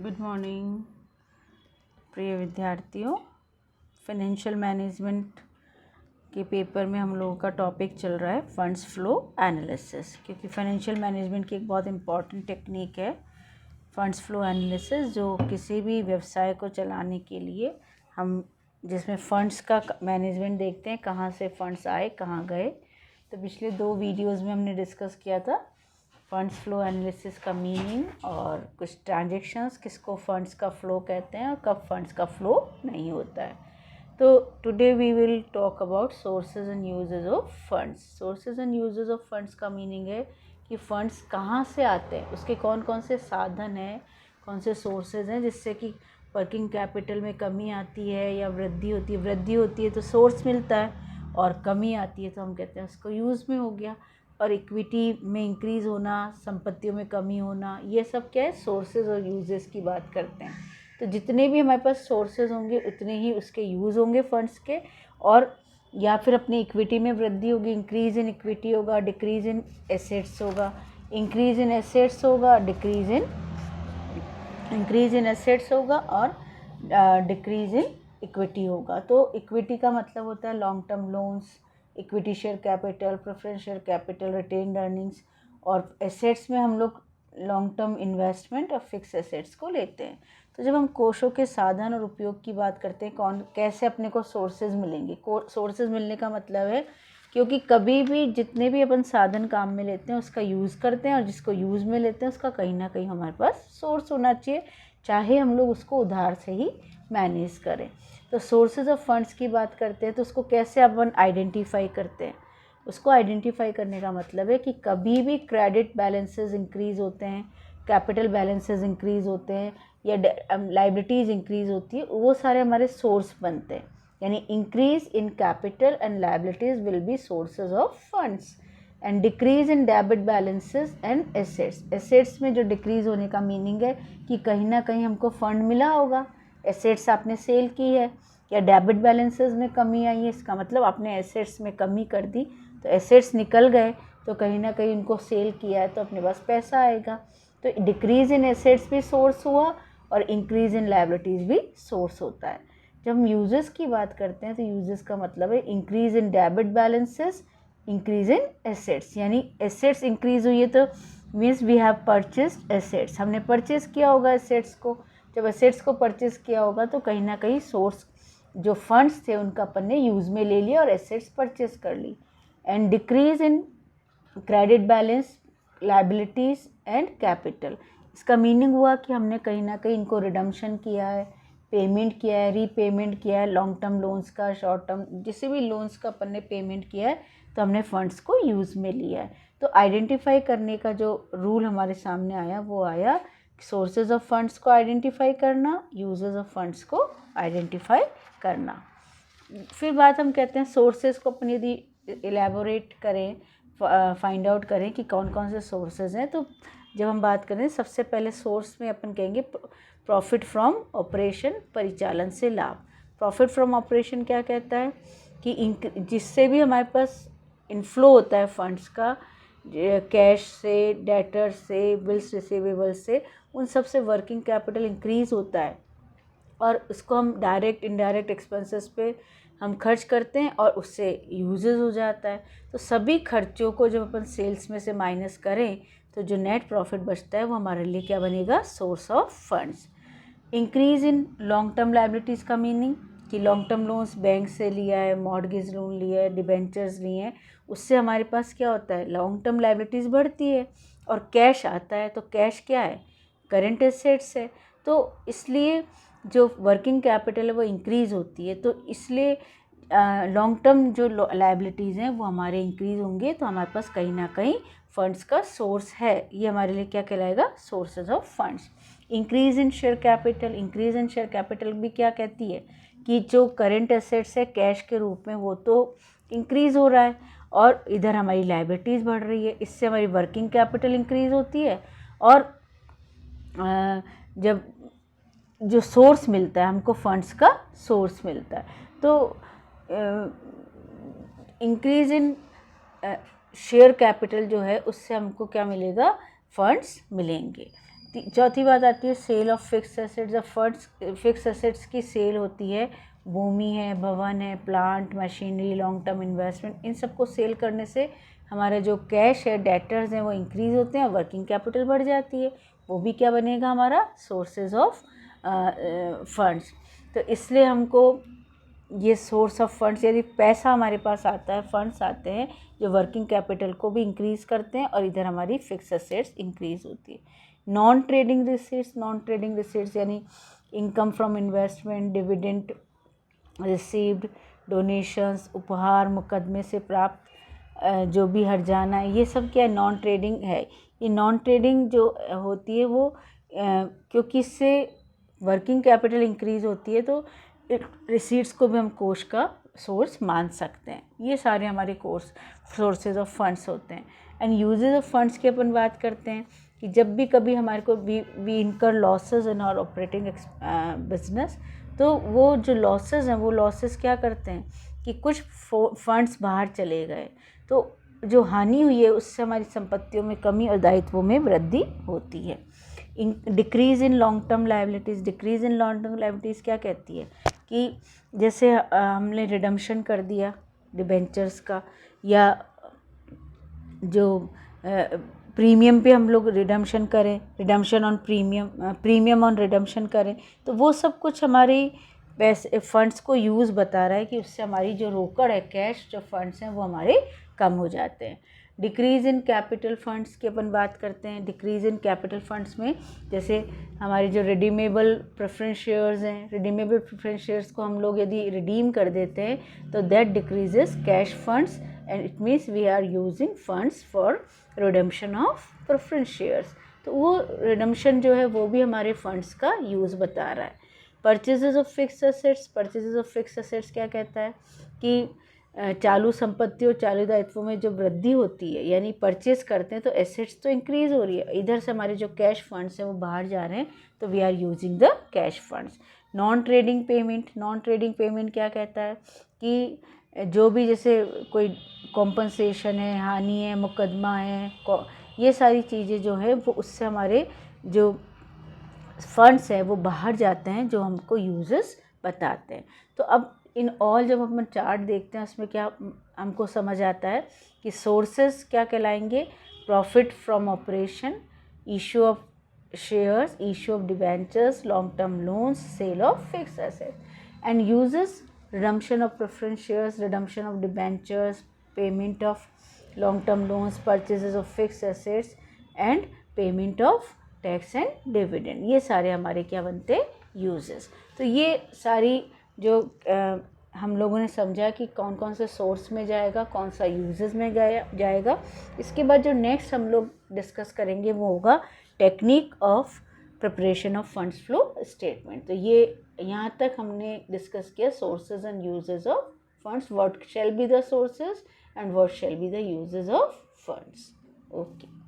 Good morning प्रिय विद्यार्थियों। Financial management के पेपर में हम लोगों का टॉपिक चल रहा है फंड्स फ्लो एनालिसिस, क्योंकि फाइनेंशियल मैनेजमेंट की एक बहुत इम्पॉर्टेंट टेक्निक है फंड्स फ्लो एनालिसिस, जो किसी भी व्यवसाय को चलाने के लिए हम जिसमें फ़ंड्स का मैनेजमेंट देखते हैं, कहाँ से फ़ंड्स आए कहाँ गए। तो पिछले 2 वीडियोज़ में हमने डिस्कस किया था फंड्स फ्लो एनालिसिस का मीनिंग और कुछ ट्रांजैक्शंस, किसको फंड्स का फ़्लो कहते हैं और कब फंड्स का फ़्लो नहीं होता है। तो today we will talk about sources and uses of funds. Sources and uses of funds का मीनिंग है कि फ़ंड्स कहाँ से आते हैं, उसके कौन कौन से साधन हैं, कौन से सोर्सेज हैं जिससे कि वर्किंग कैपिटल में कमी आती है या वृद्धि होती है। वृद्धि होती है तो सोर्स मिलता है, और कमी आती है तो हम कहते हैं उसको यूज़ में हो गया। और इक्विटी में इंक्रीज़ होना, संपत्तियों में कमी होना, ये सब क्या है, सोर्सेज और यूजेस की बात करते हैं। तो जितने भी हमारे पास सोर्सेज होंगे उतने ही उसके यूज़ होंगे फंड्स के, और या फिर अपनी इक्विटी में वृद्धि होगी, इंक्रीज़ इन इक्विटी होगा, डिक्रीज़ इन एसेट्स होगा, इंक्रीज़ इन एसेट्स होगा, इंक्रीज़ इन एसेट्स होगा, और डिक्रीज़ इन इक्विटी होगा। तो इक्विटी का मतलब होता है long term loans, equity share capital, preference share capital, retained earnings, और एसेट्स में हम लोग लॉन्ग टर्म इन्वेस्टमेंट और फिक्स एसेट्स को लेते हैं। तो जब हम कोषों के साधन और उपयोग की बात करते हैं, कैसे अपने को सोर्सेज मिलेंगे। सोर्सेज मिलने का मतलब है क्योंकि कभी भी जितने भी अपन साधन काम में लेते हैं उसका यूज़ करते हैं, और जिसको यूज़ में लेते हैं उसका कहीं ना कहीं हमारे पास सोर्स होना चाहिए, चाहे हम लोग उसको उधार से ही मैनेज करें। तो सोर्सेज ऑफ फंड्स की बात करते हैं तो उसको कैसे अपन आइडेंटिफाई करते हैं। उसको आइडेंटिफाई करने का मतलब है कि कभी भी क्रेडिट बैलेंसेस इंक्रीज़ होते हैं, कैपिटल बैलेंसेस इंक्रीज़ होते हैं, या लाइबिलिटीज़ इंक्रीज़ होती है, वो सारे हमारे सोर्स बनते हैं। यानी increase in capital and liabilities will be sources of funds, and decrease in debit balances and assets. Assets में जो डिक्रीज़ होने का मीनिंग है कि कहीं ना कहीं हमको फ़ंड मिला होगा, एसेट्स आपने सेल की है, या डेबिट बैलेंसेस में कमी आई है, इसका मतलब आपने एसेट्स में कमी कर दी, तो एसेट्स निकल गए तो कहीं ना कहीं उनको सेल किया है तो अपने पास पैसा आएगा। तो डिक्रीज़ इन एसेट्स भी सोर्स हुआ और इंक्रीज़ इन लायबिलिटीज़ भी सोर्स होता है। जब हम यूजेस की बात करते हैं तो यूजेस का मतलब है increase in debit balances, increase in assets. यानी एसेट्स इंक्रीज़ हुई है तो means we have purchased assets, हमने परचेज़ किया होगा एसेट्स को। जब एसेट्स को परचेज़ किया होगा तो कहीं ना कहीं सोर्स जो फंड्स थे उनका अपन ने यूज़ में ले लिया और एसेट्स परचेज़ कर ली। And decrease in credit balance, liabilities and capital. इसका मीनिंग हुआ कि हमने कहीं ना कहीं इनको रिडम्पशन किया है, पेमेंट किया है, रीपेमेंट किया है, लॉन्ग टर्म लोन्स का, शॉर्ट टर्म जिसे भी लोन्स का अपन ने पेमेंट किया है तो हमने फ़ंड्स को यूज़ में लिया है। तो आइडेंटिफाई करने का जो रूल हमारे सामने आया वो आया सोर्सेज ऑफ फंड्स को आइडेंटिफाई करना, यूजेस ऑफ फंड्स को आइडेंटिफाई करना। फिर बात हम कहते हैं सोर्सेज को अपन यदि एलैबोरेट करें, फाइंड आउट करें कि कौन कौन से सोर्सेज हैं। तो जब हम बात करें सबसे पहले सोर्स में अपन कहेंगे प्रॉफिट फ्रॉम ऑपरेशन, परिचालन से लाभ। प्रॉफिट फ्रॉम ऑपरेशन क्या कहता है कि जिससे भी हमारे पास इनफ्लो होता है फंड्स का, कैश से, डेटर से, बिल्स रिसीवेबल से, उन सब से वर्किंग कैपिटल इंक्रीज़ होता है, और उसको हम डायरेक्ट इनडायरेक्ट एक्सपेंसेस पे हम खर्च करते हैं और उससे यूजेस हो जाता है। तो सभी खर्चों को जब अपन सेल्स में से माइनस करें तो जो नेट प्रॉफिट बचता है वो हमारे लिए क्या बनेगा, source of funds. Increase in long term liabilities का मीनिंग कि लॉन्ग टर्म लोन्स बैंक से लिया है, मॉर्गेज लोन लिया है, डिबेंचर्स लिए हैं, उससे हमारे पास क्या होता है, लॉन्ग टर्म लायबिलिटीज़ बढ़ती है और कैश आता है। तो कैश क्या है, करेंट एसेट्स है। तो इसलिए जो वर्किंग कैपिटल है वो इंक्रीज़ होती है, तो इसलिए लॉन्ग टर्म जो लायबिलिटीज़ हैं वो हमारे इंक्रीज़ होंगे, तो हमारे पास कहीं ना कहीं फंड्स का सोर्स है। ये हमारे लिए क्या कहलाएगा, sources of funds. Increase in share capital, increase in share capital भी क्या कहती है कि जो करेंट एसेट्स है कैश के रूप में वो तो इंक्रीज़ हो रहा है, और इधर हमारी लायबिलिटीज़ बढ़ रही है, इससे हमारी वर्किंग कैपिटल इंक्रीज़ होती है, और जब जो सोर्स मिलता है हमको, फंड्स का सोर्स मिलता है, तो इंक्रीज़ इन शेयर कैपिटल जो है उससे हमको क्या मिलेगा, फंड्स मिलेंगे। चौथी बात आती है सेल ऑफ फिक्स एसेट्स। जब फंड्स फिक्स एसेट्स की सेल होती है, भूमि है, भवन है, plant machinery, long term investment, इन सबको सेल करने से हमारा जो कैश है, डेटर्स हैं, वो इंक्रीज़ होते हैं, वर्किंग कैपिटल बढ़ जाती है। वो भी क्या बनेगा हमारा सोर्सेज ऑफ फंड्स। तो इसलिए हमको ये सोर्स ऑफ फंड्स, यदि पैसा हमारे पास आता है, फंड्स आते हैं जो वर्किंग कैपिटल को भी इंक्रीज़ करते हैं और इधर हमारी फिक्स एसेट्स इंक्रीज़ होती है। नॉन ट्रेडिंग रिसीट्स यानी income from investment, dividend received, donations, उपहार, मुकदमे से प्राप्त जो भी हर्जाना है, ये सब क्या है, नॉन ट्रेडिंग है। ये नॉन ट्रेडिंग जो होती है वो क्योंकि इससे वर्किंग कैपिटल इंक्रीज़ होती है तो रिसीट्स को भी हम कोष का सोर्स मान सकते हैं। ये सारे हमारे सोर्सेज ऑफ फंड्स होते हैं। एंड यूजेज ऑफ फंड्स की अपन बात करते हैं कि जब भी कभी हमारे को we incur losses in our operating business, तो वो जो लॉसेज हैं वो लॉसेज क्या करते हैं कि कुछ फंड्स बाहर चले गए तो जो हानि हुई है उससे हमारी संपत्तियों में कमी और दायित्वों में वृद्धि होती है। Decrease in long term liabilities. Decrease in long term liabilities क्या कहती है कि जैसे हमने रिडम्पशन कर दिया डिबेंचर्स का, या जो प्रीमियम पे हम लोग रिडम्पशन करें, redemption on premium on redemption करें, तो वो सब कुछ हमारी पैसे फंड्स को यूज़ बता रहा है कि उससे हमारी जो रोकड़ है, कैश जो फंड्स हैं वो हमारे कम हो जाते हैं। डिक्रीज़ इन कैपिटल फंड्स की अपन बात करते हैं। डिक्रीज़ इन कैपिटल फंड्स में जैसे हमारे जो रिडीमेबल प्रेफरेंस शेयर्स हैं, रिडीमेबल प्रेफरेंस शेयर्स को हम लोग यदि रिडीम कर देते हैं तो that decreases cash funds and it means we are using funds for redemption of preference shares. तो वो रिडम्पशन जो है वो भी हमारे फंड्स का यूज़ बता रहा है। Purchases of fix assets. Purchases of fix assets क्या कहता है कि चालू संपत्तियों, चालू दायित्वों में जो वृद्धि होती है, यानी परचेज करते हैं तो एसेट्स तो इंक्रीज़ हो रही है, इधर से हमारे जो कैश फंड्स हैं वो बाहर जा रहे हैं, तो we are using the cash funds. Non trading payment. Non trading payment क्या कहता है कि जो भी जैसे कोई कॉम्पनसेशन है, हानि है, मुकदमा है, ये सारी चीज़ें जो है वो उससे हमारे जो फंड्स हैं वो बाहर जाते हैं, जो हमको यूजेस बताते हैं। तो अब इन ऑल जब हम चार्ट देखते हैं उसमें क्या हमको समझ आता है कि सोर्सेस क्या कहलाएंगे, profit from operation, issue of shares, issue of debentures, long term loans, sale of fix assets. And uses redemption of preference shares, redemption of debentures, payment of long term loans, purchases of fix assets and payment of tax and dividend. ये सारे हमारे क्या बनते हैं, uses. तो ये सारी जो हम लोगों ने समझा कि कौन कौन से सोर्स में जाएगा, कौन सा यूजेस में जाएगा। इसके बाद जो नेक्स्ट हम लोग डिस्कस करेंगे वो होगा technique of preparation of funds flow statement. तो ये यहाँ तक हमने डिस्कस किया sources and uses of funds, what shall be the sources and what shall be the uses of funds. Okay.